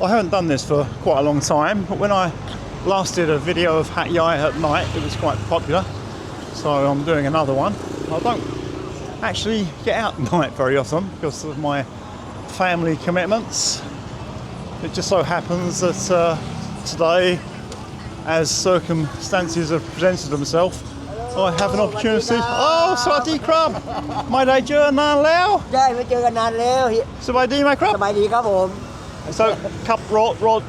I haven't done this for quite a long time, but when I last did a video of Hat Yai at night, it was quite popular. So I'm doing another one. I don't actually get out at night very often because of my family commitments. It just so happens that today, as circumstances have presented themselves, I have an opportunity. Oh, สวัสดีครับไม่ได้เจอนานแล้ว ใช่ไม่เจอกันนานแล้ว สบายดีไหมครับ สบายดีครับผม So ขับรถ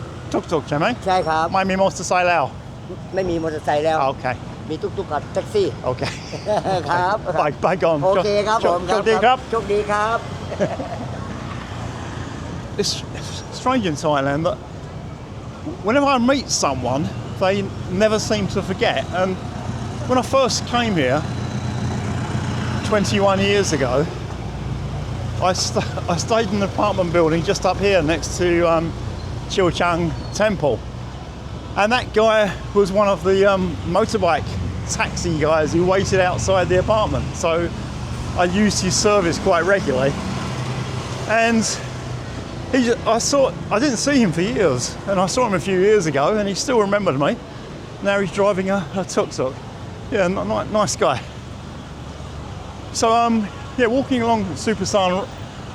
ทุกๆใช่ไหม ใช่ครับ ไม่มีมอเตอร์ไซค์แล้ว ไม่มีมอเตอร์ไซค์แล้ว โอเค มีตุ๊กๆกับแท็กซี่ โอเค ครับ ไปก่อน โอเคครับผม โชคดีครับ โชคดีครับ It's strange in Thailand that whenever I meet someone, they never seem to forget. And when I first came here 21 years ago, I stayed in an apartment building just up here next to Chiu Chang Temple. And that guy was one of the motorbike taxi guys who waited outside the apartment. So I used his service quite regularly. And I didn't see him for years, and I saw him a few years ago, and he still remembered me. Now he's driving a tuk-tuk. Yeah, nice guy. So yeah, walking along Supasan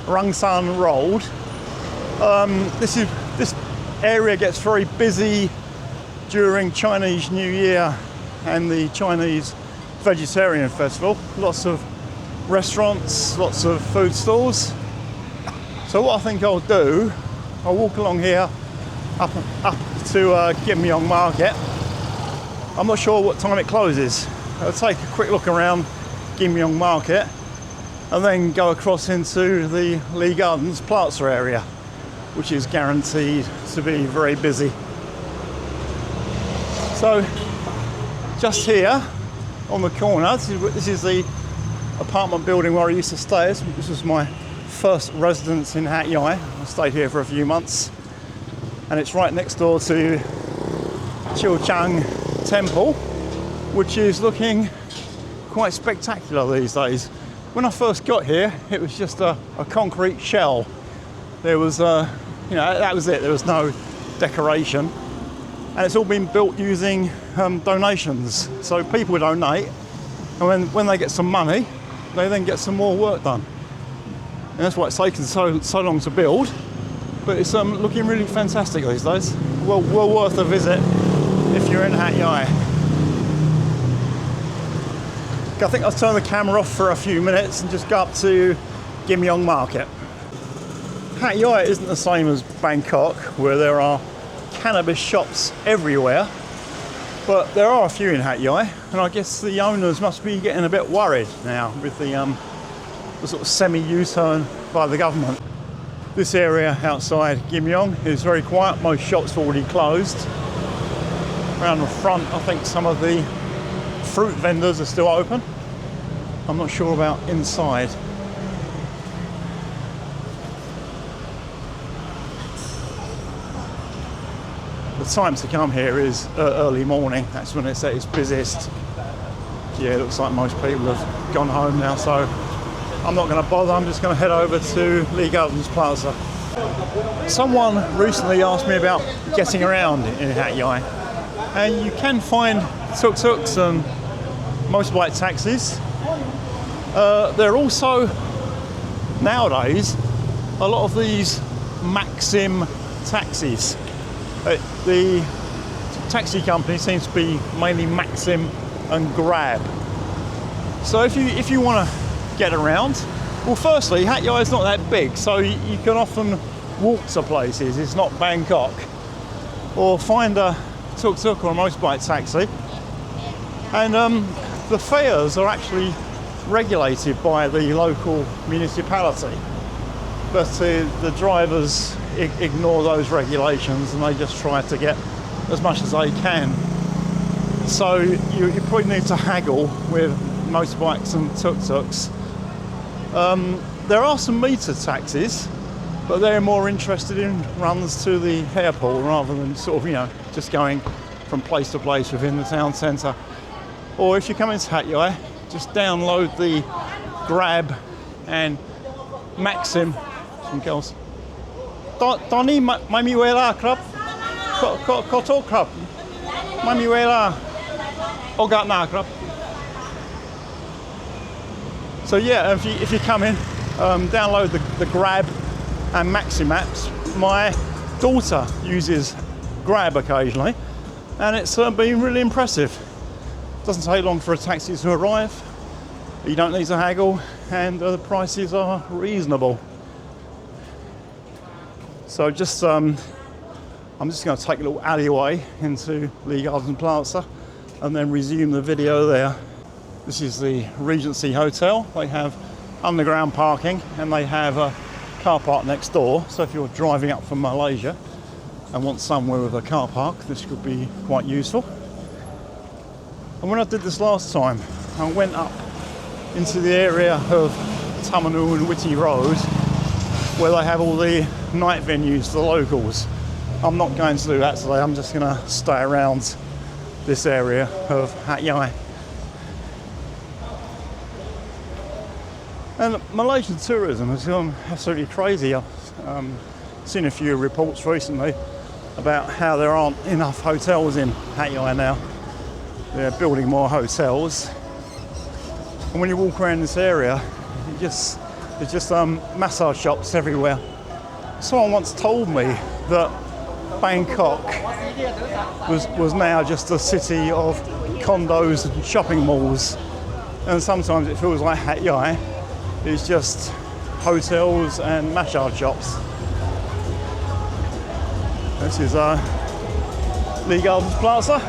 Rungsan Road. This area gets very busy during Chinese New Year and the Chinese Vegetarian Festival. Lots of restaurants, lots of food stalls. So what I think I'll do, I'll walk along here up to Kim Yong Market. I'm not sure what time it closes. I'll take a quick look around Kim Yong Market and then go across into the Lee Gardens Plaza area, which is guaranteed to be very busy. So just here on the corner, this is the apartment building where I used to stay. This was my first residence in Hat Yai. I stayed here for a few months, and it's right next door to Chiu Chang Temple, which is looking quite spectacular these days. When I first got here, it was just a concrete shell. There was, that was it. There was no decoration, and it's all been built using donations. So people donate, and when they get some money, they then get some more work done. And that's why it's taken so long to build, but it's looking really fantastic these days. Well worth a visit if you're in Hat Yai. I think I'll turn the camera off for a few minutes and just go up to Kim Yong Market. Hat Yai isn't the same as Bangkok, where there are cannabis shops everywhere, but there are a few in Hat Yai, and I guess the owners must be getting a bit worried now with the sort of semi-U-turn by the government. This area outside Kim Yong is very quiet. Most shops have already closed. Around the front, I think some of the fruit vendors are still open. I'm not sure about inside. The time to come here is early morning. That's when it's at its busiest. Yeah, it looks like most people have gone home now, so I'm not going to bother. I'm just going to head over to Lee Gardens Plaza. Someone recently asked me about getting around in Hat Yai, and you can find tuk-tuks and motorbike taxis. There are also, nowadays, a lot of these Maxim taxis. The taxi company seems to be mainly Maxim and Grab. So if you want to get around, well, firstly, Hat Yai is not that big, so you can often walk to places. It's not Bangkok. Or find a tuk-tuk or a motorbike taxi, and the fares are actually regulated by the local municipality, but the drivers ignore those regulations and they just try to get as much as they can. So you probably need to haggle with motorbikes and tuk-tuks. There are some meter taxis, but they're more interested in runs to the airport rather than sort of, just going from place to place within the town centre. Or if you come into Hat Yai, just download the Grab and Maxim. Some girls. ตอนนี้ไม่มีเวลาครับขอโทษครับไม่มีเวลาโอกาสหน้าครับ So yeah, if you come in, download the Grab and Maxi Maps. My daughter uses Grab occasionally, and it's been really impressive. Doesn't take long for a taxi to arrive. You don't need to haggle, and the prices are reasonable. So just I'm just going to take a little alleyway into Lee Gardens Plaza, and then resume the video there. This is the Regency Hotel. They have underground parking, and they have a car park next door. So if you're driving up from Malaysia and want somewhere with a car park, this could be quite useful. And when I did this last time, I went up into the area of Tamanu and Whitty Road, where they have all the night venues for the locals. I'm not going to do that today. I'm just going to stay around this area of Hat Yai. And Malaysian tourism has gone absolutely crazy. I've seen a few reports recently about how there aren't enough hotels in Hat Yai now. They're building more hotels. And when you walk around this area, there's just massage shops everywhere. Someone once told me that Bangkok was now just a city of condos and shopping malls. And sometimes it feels like Hat Yai is just hotels and massage shops. This is Lee Gardens Plaza.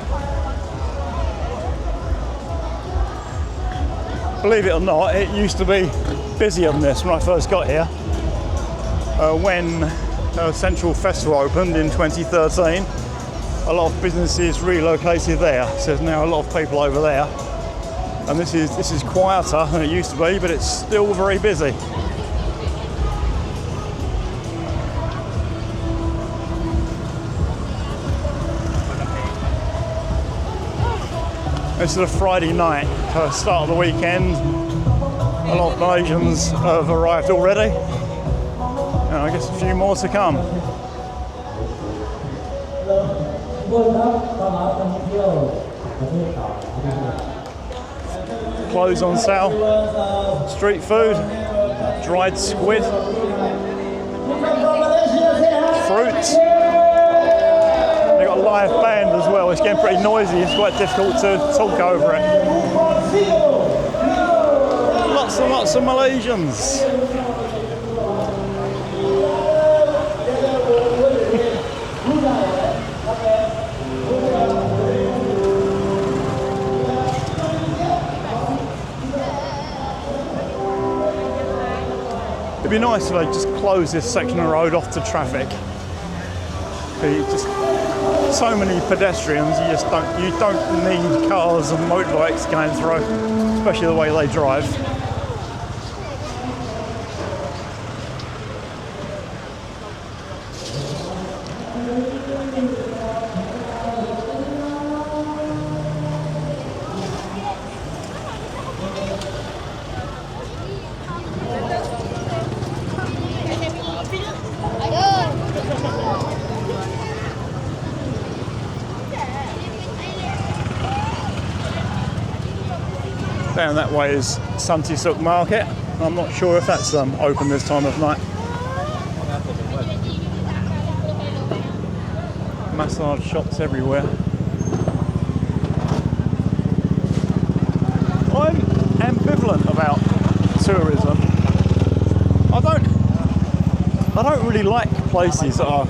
Believe it or not, it used to be busier than this when I first got here. When Central Festival opened in 2013, a lot of businesses relocated there. So there's now a lot of people over there. And this is quieter than it used to be, but it's still very busy. This is a Friday night, start of the weekend. A lot of Malaysians have arrived already, and I guess a few more to come. Clothes on sale, street food, dried squid, fruit. They've got a live band as well. It's getting pretty noisy. It's quite difficult to talk over it. Lots and lots of Malaysians. It'd be nice if they just close this section of road off to traffic. Just so many pedestrians, you don't need cars and motorbikes going through, especially the way they drive. Down that way is Santi Suk Market. I'm not sure if that's open this time of night. Massage shops everywhere. I'm ambivalent about tourism. I don't really like places that are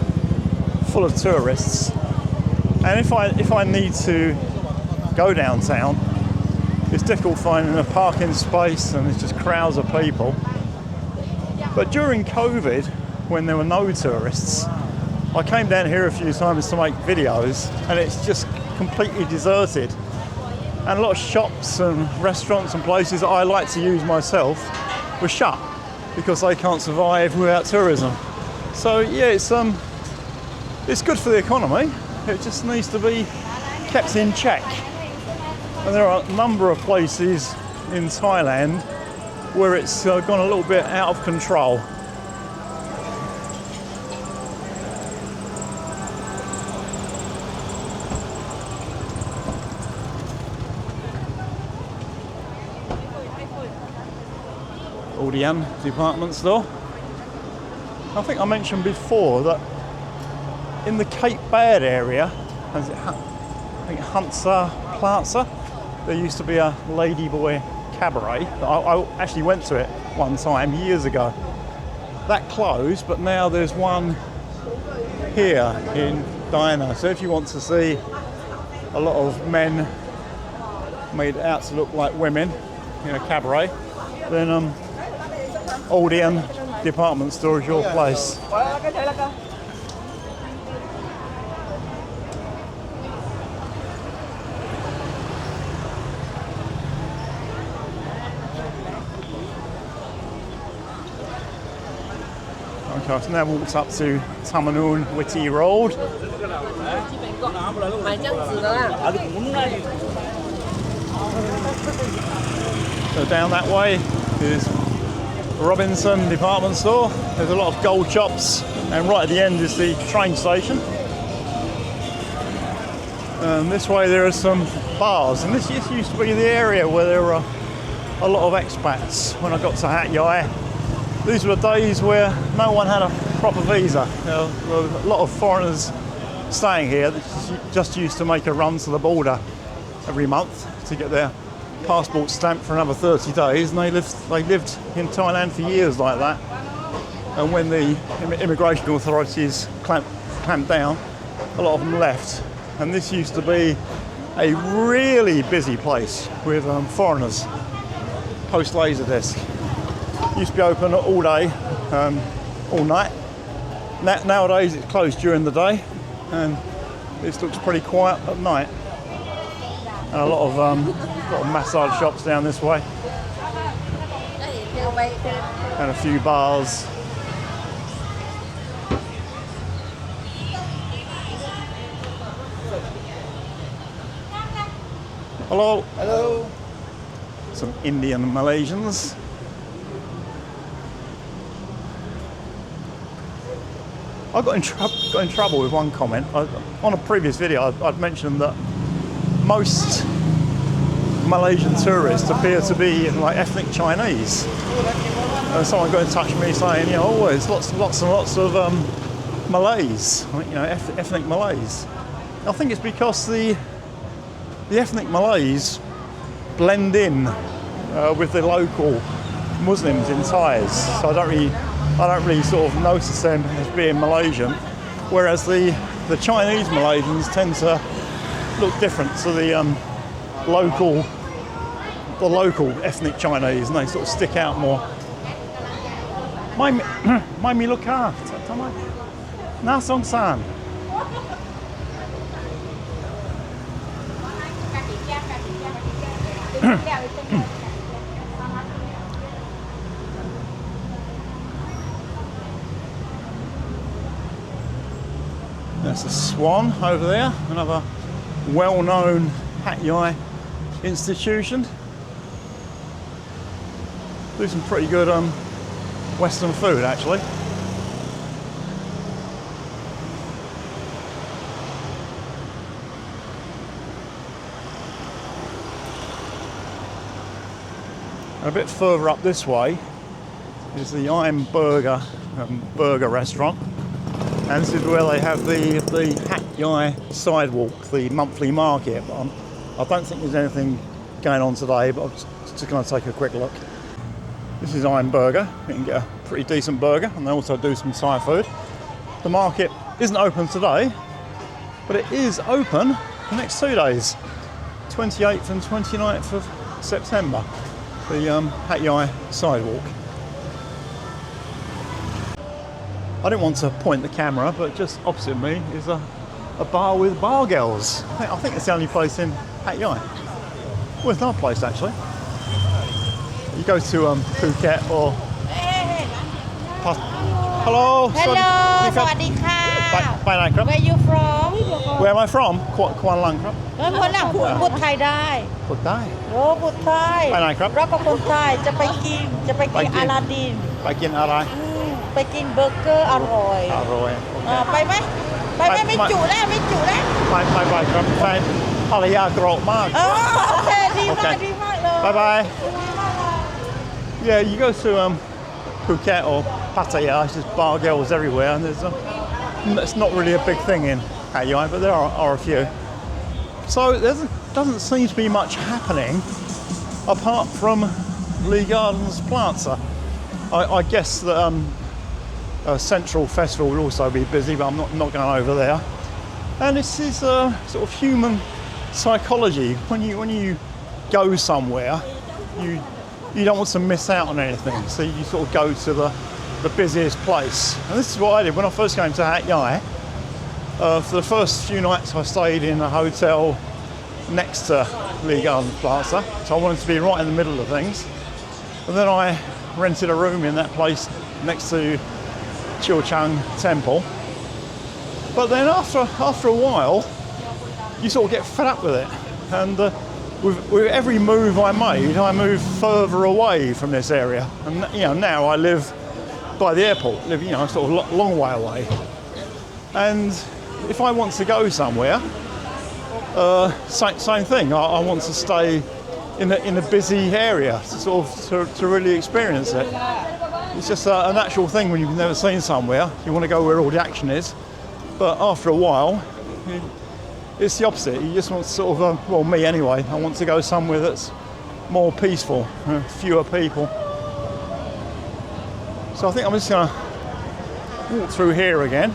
full of tourists. And if I need to go downtown, it's difficult finding a parking space and there's just crowds of people. But during COVID, when there were no tourists, I came down here a few times to make videos, and it's just completely deserted. And a lot of shops and restaurants and places that I like to use myself were shut because they can't survive without tourism. So yeah, it's good for the economy. It just needs to be kept in check. And there are a number of places in Thailand where it's gone a little bit out of control. Aldian department store. I think I mentioned before that in the Cape Bad area, I think Hansa Plaza, there used to be a Ladyboy cabaret. I actually went to it one time years ago. That closed, but now there's one here in Diana. So if you want to see a lot of men made out to look like women in a cabaret, then Aldian department store is your place. Okay, so now walked up to Tamanun Witty Road. So down that way is Robinson department store. There's a lot of gold shops, and right at the end is the train station. And this way there are some bars, and this used to be the area where there were a lot of expats when I got to Hat Yai. These were the days where no one had a proper visa. There were a lot of foreigners staying here that just used to make a run to the border every month to get their passport stamped for another 30 days, and they lived in Thailand for years like that. And when the immigration authorities clamped down, a lot of them left. And this used to be a really busy place with foreigners. Post Laserdisc used to be open all day, all night. Nowadays it's closed during the day, and this looks pretty quiet at night. And a lot of massage shops down this way, and a few bars. Hello. Hello. Some Indian Malaysians. I got in trouble with one comment. On a previous video, I'd mentioned that most Malaysian tourists appear to be like ethnic Chinese. And someone got in touch with me saying, you know, oh, there's lots and lots of Malays, you know, ethnic Malays. I think it's because the ethnic Malays blend in with the local Muslims in Thais. So I don't really sort of notice them as being Malaysian, whereas the Chinese Malaysians tend to look different to the local ethnic Chinese, and they sort of stick out more. Mai mi luka, tamai. Na song san. There's a Swan over there, another well-known Hat Yai institution. Do some pretty good Western food, actually. And a bit further up this way is the I'm Burger burger restaurant. And this is where they have the Hat Yai sidewalk, the monthly market. But I don't think there's anything going on today, but I'm just going to take a quick look. This is I'm Burger. You can get a pretty decent burger, and they also do some Thai food. The market isn't open today, but it is open the next 2 days, 28th and 29th of September, the Hat Yai sidewalk. I didn't want to point the camera, but just opposite me is a bar with bar girls. I think it's the only place in Hat Yai. Well, it's another place actually. You go to Phuket or... Hello! Hello, สวัสดีค่ะ ไปไหนครับ Where you from Where am I from? ควานลังครับ คนหลังพูดไทยได้ พูดได้ โอ้พูดไทย ไปไหนครับ เราก็คนไทยจะไปกินอาลาดิน ไปกินอะไร ไปกินเบอร์เกอร์อร่อย อร่อยโอเค ไปไหมไม่จุแล้ว ไปครับแฟนภรรยาโกรธมาก โอเคดีมากเลย บายบาย Yeah, you go to Phuket or Hat Yai, there's bar girls everywhere, and it's not really a big thing in Hat Yai, but there are a few. So there doesn't seem to be much happening apart from Lee Gardens Plaza. I guess that Central Festival will also be busy, but I'm not going over there. And this is sort of human psychology. When you go somewhere, you don't want to miss out on anything, so you sort of go to the busiest place. And this is what I did when I first came to Hat Yai. For the first few nights I stayed in a hotel next to Lee Gardens Plaza, so I wanted to be right in the middle of things. And then I rented a room in that place next to Chang Temple. But then after a while, you sort of get fed up with it. And with every move I made, I moved further away from this area. And now I live by the airport, sort of a long way away. And if I want to go somewhere, same thing. I want to stay in a busy area to really experience it. It's just a natural thing when you've never seen somewhere. You want to go where all the action is. But after a while, it's the opposite. You just want to sort of, well, me anyway, I want to go somewhere that's more peaceful, fewer people. So I think I'm just going to walk through here again.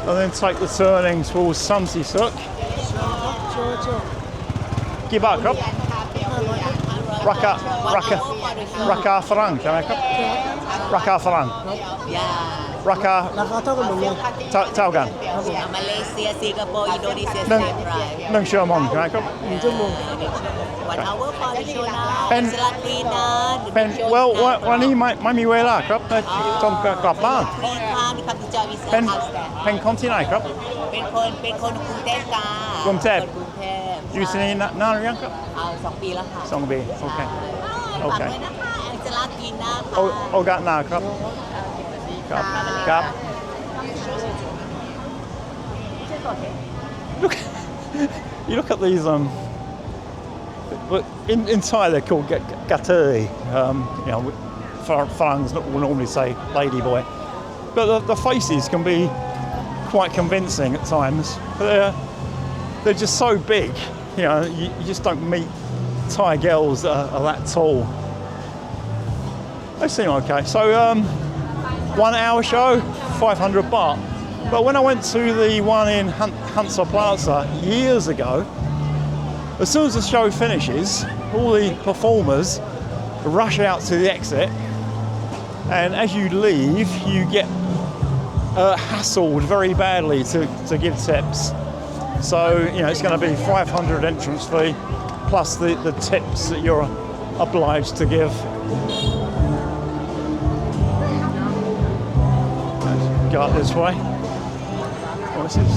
And then take the turning towards Sansi Suk. Give back up. Raka Farang, can I come? Raka Farang. Raka Taugan. Malaysia, Singapore, Indonesia, same right. Nung Sherman, can I come? 1 hour for the show now. เป็น สลัดฟรีนะ วันนี้ไม่มีเวลาครับต้องกลับบ้าน ฟรีทางที่คำจอยวิเศษ เป็นคนที่ไหนครับ เป็นคนกรุงเทพจ้าก รุงเทพ กรุงเทพ อยู่ที่นี่นานหรือยังครับ เอา2 ปีแล้วค่ะ 2 ปีโอเคโอเค ฝากด้วยนะคะสลัดฟรีนะ โอกาสหน้าครับครับ You look at these in Thai they're called gatei. Farangs will normally say lady boy, but the faces can be quite convincing at times. They're just so big, you just don't meet Thai girls that are that tall. They seem okay. So 1 hour show, 500 baht. But when I went to the one in Hansa Plaza years ago, as soon as the show finishes, all the performers rush out to the exit, and as you leave, you get hassled very badly to give tips. So, it's going to be 500 entrance fee, plus the tips that you're obliged to give. Let's go up this way. Oh, this is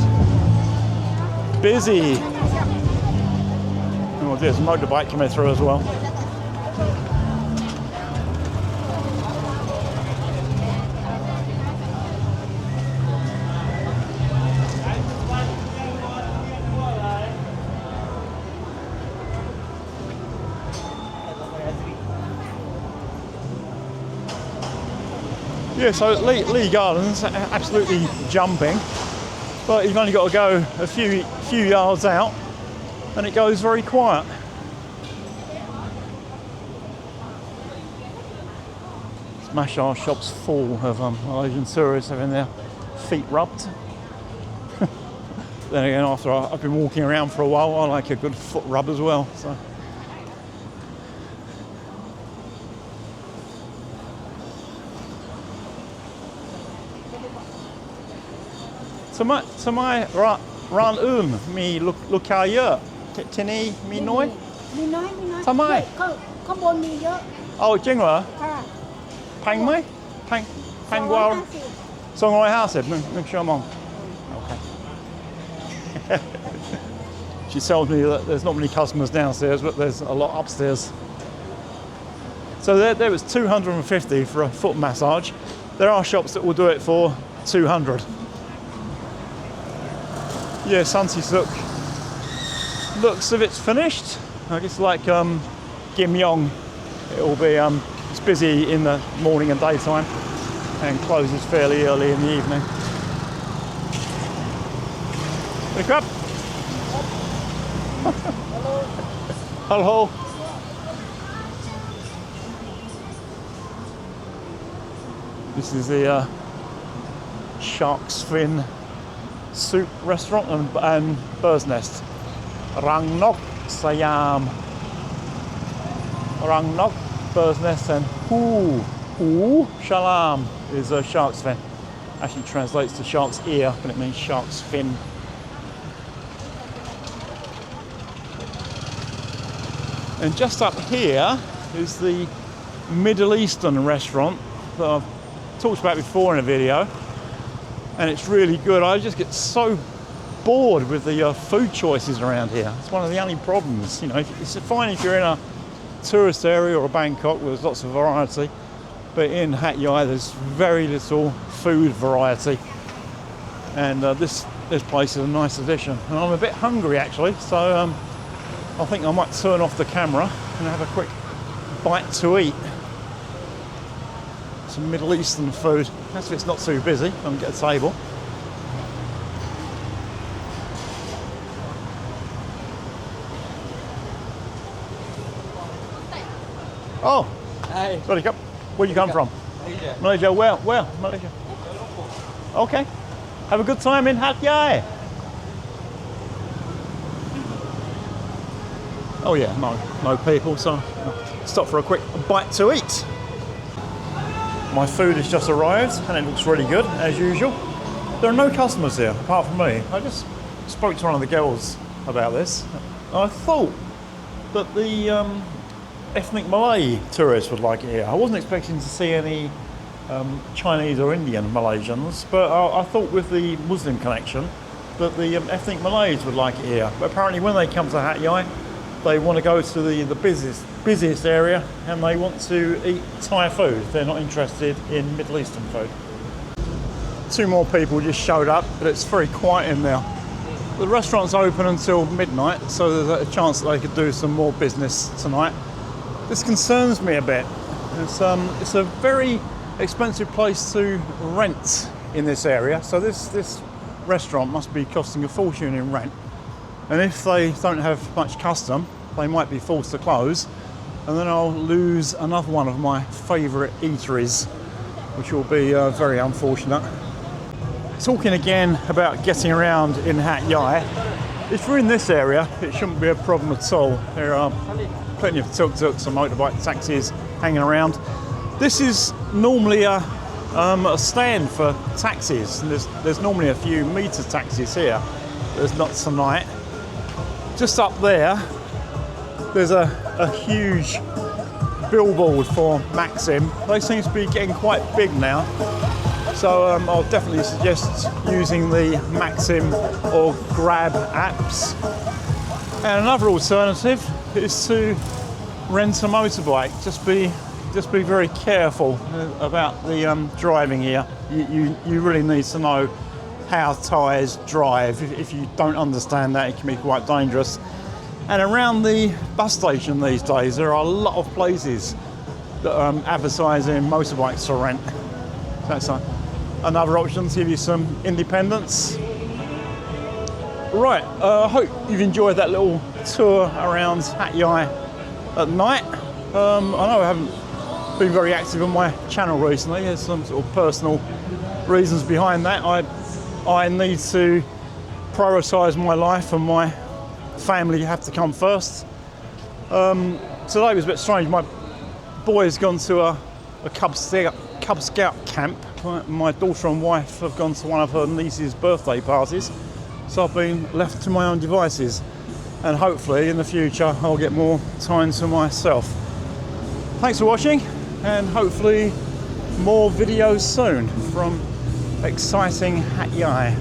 busy. Oh, there's a motorbike coming through as well. Yeah, so Lee Gardens, absolutely jumping, but you've only got to go a few yards out and it goes very quiet. This massage shop's full of Malaysian tourists having their feet rubbed. Then again, after I've been walking around for a while, I like a good foot rub as well. Samai ranมีลูกค้าเยอะที่นี่มีน้อย มีน้อย ทำไม ข้างบนมีเยอะ เอาจริงเหรอ ค่ะ แพงไหมแพงกว่า2501 ชั่วโมง Okay. She tells me that there's not many customers downstairs, but there's a lot upstairs. So there was 250 for a foot massage. There are shops that will do it for 200. Yeah, Sansi Suk looks as if it's finished. I guess like Kim Yong. It will be it's busy in the morning and daytime, and closes fairly early in the evening. Wake up. Hello. This is the Shark's Fin Soup Restaurant and Bird's Nest. Rang Nok Siam. Rang Nok, Bird's Nest, and Hu Shalam is a shark's fin. Actually translates to shark's ear, but it means shark's fin. And just up here is the Middle Eastern restaurant that I've talked about before in a video, and it's really good. I just get so bored with the food choices around here. It's one of the only problems. You know, it's fine if you're in a tourist area or Bangkok where there's lots of variety, but in Hat Yai there's very little food variety, and this place is a nice addition. And I'm a bit hungry actually, so I think I might turn off the camera and have a quick bite to eat. Some Middle Eastern food. That's if it's not too busy. I can get a table. Oh, Hey. sorry, where you come from? Malaysia. Where? Malaysia. Okay. Have a good time in Hat Yai. Oh yeah, no people, so I'll stop for a quick bite to eat. My food has just arrived and it looks really good, as usual. There are no customers here, apart from me. I just spoke to one of the girls about this. I thought that the ethnic Malay tourists would like it here. I wasn't expecting to see any Chinese or Indian Malaysians, but I thought with the Muslim connection that the ethnic Malays would like it here. But apparently when they come to Hat Yai, they want to go to the busiest area, and they want to eat Thai food. They're not interested in Middle Eastern food. Two more people just showed up, but it's very quiet in there. The restaurant's open until midnight, so there's a chance that they could do some more business tonight. This concerns me a bit. It's a very expensive place to rent in this area, so this restaurant must be costing a fortune in rent. And if they don't have much custom, they might be forced to close, and then I'll lose another one of my favourite eateries, which will be very unfortunate. Talking again about getting around in Hat Yai, if we're in this area, it shouldn't be a problem at all. There are plenty of tuk-tuks and motorbike taxis hanging around. This is normally a stand for taxis, and there's normally a few meter taxis here. There's not tonight. Just up there's a huge billboard for Maxim. They seem to be getting quite big now, so I'll definitely suggest using the Maxim or Grab apps. And another alternative is to rent a motorbike. Just be very careful about the driving here. You really need to know how Thais drive. If you don't understand that, it can be quite dangerous. And around the bus station these days, there are a lot of places that are advertising motorbikes for rent. That's another option to give you some independence. Right, I hope you've enjoyed that little tour around Hat Yai at night. I know I haven't been very active on my channel recently. There's some sort of personal reasons behind that. I need to prioritise my life, and my family have to come first. Today was a bit strange. My boy's gone to a Cub Scout camp. My daughter and wife have gone to one of her niece's birthday parties, so I've been left to my own devices, and hopefully in the future I'll get more time to myself. Thanks for watching, and hopefully more videos soon from exciting Hat Yai.